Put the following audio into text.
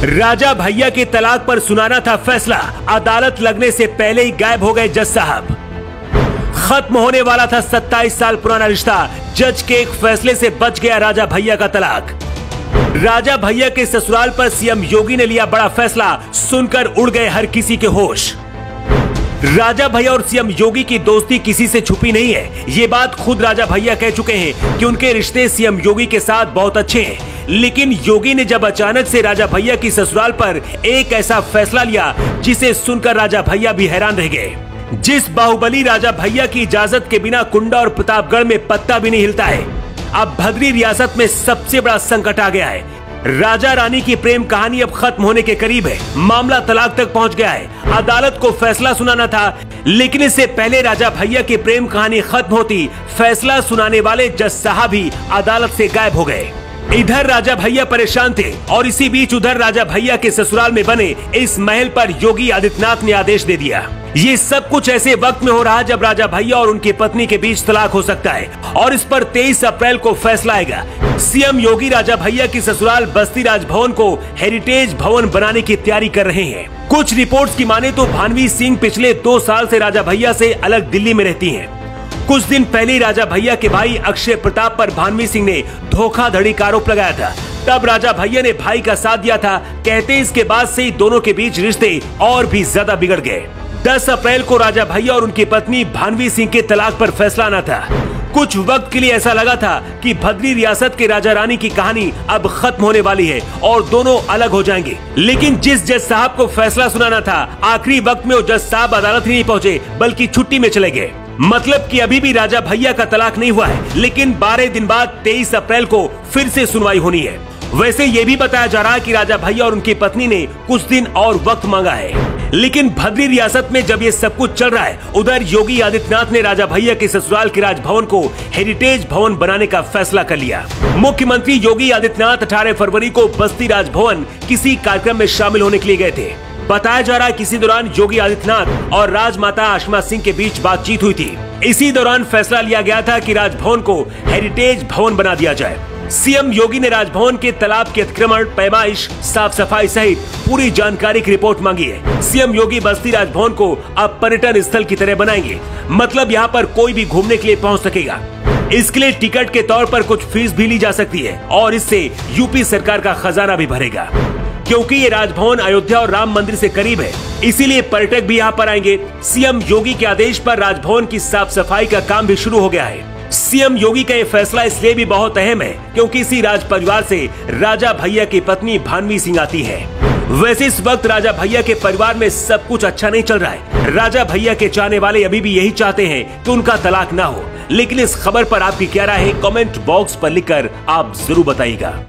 राजा भैया के तलाक पर सुनाना था फैसला, अदालत लगने से पहले ही गायब हो गए जज साहब। खत्म होने वाला था 27 साल पुराना रिश्ता, जज के एक फैसले से बच गया राजा भैया का तलाक। राजा भैया के ससुराल पर सीएम योगी ने लिया बड़ा फैसला, सुनकर उड़ गए हर किसी के होश। राजा भैया और सीएम योगी की दोस्ती किसी से छुपी नहीं है, ये बात खुद राजा भैया कह चुके हैं कि उनके रिश्ते सीएम योगी के साथ बहुत अच्छे हैं। लेकिन योगी ने जब अचानक से राजा भैया की ससुराल पर एक ऐसा फैसला लिया जिसे सुनकर राजा भैया भी हैरान रह गए। जिस बाहुबली राजा भैया की इजाजत के बिना कुंडा और प्रतापगढ़ में पत्ता भी नहीं हिलता है, अब भद्री रियासत में सबसे बड़ा संकट आ गया है। राजा रानी की प्रेम कहानी अब खत्म होने के करीब है, मामला तलाक तक पहुंच गया है। अदालत को फैसला सुनाना था, लेकिन इससे पहले राजा भैया की प्रेम कहानी खत्म होती, फैसला सुनाने वाले जज साहब ही अदालत से गायब हो गए। इधर राजा भैया परेशान थे और इसी बीच उधर राजा भैया के ससुराल में बने इस महल पर योगी आदित्यनाथ ने आदेश दे दिया। ये सब कुछ ऐसे वक्त में हो रहा जब राजा भैया और उनकी पत्नी के बीच तलाक हो सकता है और इस पर 23 अप्रैल को फैसला आएगा। सीएम योगी राजा भैया की ससुराल बस्ती राजभवन को हेरिटेज भवन बनाने की तैयारी कर रहे हैं। कुछ रिपोर्ट्स की माने तो भानवी सिंह पिछले 2 साल से राजा भैया से अलग दिल्ली में रहती हैं। कुछ दिन पहले राजा भैया के भाई अक्षय प्रताप पर भानवी सिंह ने धोखाधड़ी का आरोप लगाया था। तब राजा भैया ने भाई का साथ दिया था। कहते इसके बाद से ही दोनों के बीच रिश्ते और भी ज्यादा बिगड़ गए। 10 अप्रैल को राजा भैया और उनकी पत्नी भानवी सिंह के तलाक पर फैसला आना था। कुछ वक्त के लिए ऐसा लगा था कि भद्री रियासत के राजा रानी की कहानी अब खत्म होने वाली है और दोनों अलग हो जाएंगे। लेकिन जिस जज साहब को फैसला सुनाना था, आखिरी वक्त में वो जज साहब अदालत ही नहीं पहुंचे बल्कि छुट्टी में चले गए। मतलब कि अभी भी राजा भैया का तलाक नहीं हुआ है, लेकिन 12 दिन बाद 23 अप्रैल को फिर से सुनवाई होनी है। वैसे ये भी बताया जा रहा है कि राजा भैया और उनकी पत्नी ने कुछ दिन और वक्त मांगा है। लेकिन भद्री रियासत में जब ये सब कुछ चल रहा है, उधर योगी आदित्यनाथ ने राजा भैया के ससुराल के राजभवन को हेरिटेज भवन बनाने का फैसला कर लिया। मुख्यमंत्री योगी आदित्यनाथ 18 फरवरी को बस्ती राजभवन किसी कार्यक्रम में शामिल होने के लिए गए थे। बताया जा रहा है किसी दौरान योगी आदित्यनाथ और राजमाता आशमा सिंह के बीच बातचीत हुई थी। इसी दौरान फैसला लिया गया था कि राजभवन को हेरिटेज भवन बना दिया जाए। सीएम योगी ने राजभवन के तालाब के अतिक्रमण, पैमाइश, साफ सफाई सहित पूरी जानकारी की रिपोर्ट मांगी है। सीएम योगी बस्ती राजभवन को अब पर्यटन स्थल की तरह बनाएंगे, मतलब यहाँ पर कोई भी घूमने के लिए पहुँच सकेगा। इसके लिए टिकट के तौर पर कुछ फीस भी ली जा सकती है और इससे यूपी सरकार का खजाना भी भरेगा। क्योंकि ये राजभवन अयोध्या और राम मंदिर से करीब है, इसीलिए पर्यटक भी यहाँ पर आएंगे। सीएम योगी के आदेश पर राजभवन की साफ सफाई का काम भी शुरू हो गया है। सीएम योगी का ये फैसला इसलिए भी बहुत अहम है क्योंकि इसी राज परिवार से राजा भैया की पत्नी भानवी सिंह आती है। वैसे इस वक्त राजा भैया के परिवार में सब कुछ अच्छा नहीं चल रहा है। राजा भैया के चाहने वाले अभी भी यही चाहते हैं कि उनका तलाक ना हो। लेकिन इस खबर पर आपकी क्या राय है, कमेंट बॉक्स पर लिखकर आप जरूर बताइएगा।